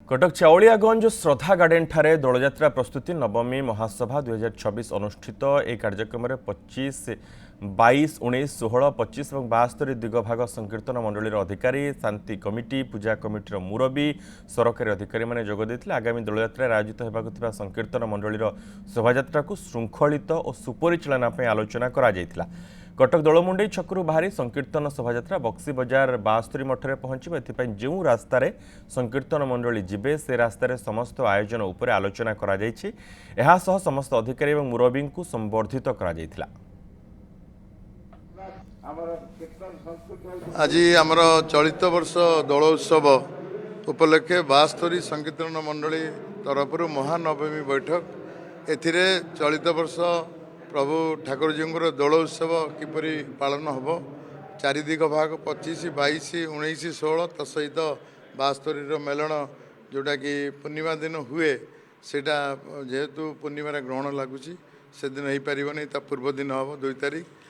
कटक चाउलियागंज श्रद्धा garden ठारे दोलयात्रा प्रस्तुति नवमी महासभा 2026 अनुष्ठित एक कार्यक्रम में 25, 22, 19, 16, 25 और 72 दिगभाग संकीर्तन मंडल अधिकारी शांति कमिटी पूजा कमिटर मुरबी सरकारी अधिकारी मैंने जोगद आगामी दोलयात्रा आयोजित होगा संकीर्तन मंडल शोभायात्रा को श्रृंखलित और सुपरिचालना आलोचना करा कटक दोलमुंडई छकु बाहरी संकीर्तन शोभायात्रा बक्सी बजार 72 मठरे पहुंचब जो रास्तार संकीर्तन मंडली जीवे से रास्तार समस्त आयोजन उपर आलोचना करा जायछि। एहा सह समस्त अधिकारी और मुरबी को संबर्धित करा जायथिला। आज आमर चलित वर्ष दोल उत्सव उपलक्षे 72 संकीर्तन मंडली तरफ महानवमी बैठक एथिरे चलित वर्ष प्रभु ठाकुर जी दोल उत्सव किपरि पालन हम 4 दिग भाग 25, 22, 19, 16 तसहित 72 मेलन जोटा कि पूर्णिमा दिन हुए सेटा जेहेतु पूर्णिमार ग्रहण लगुच से दिन हो पारे पूर्व दिन हम 2 तारिख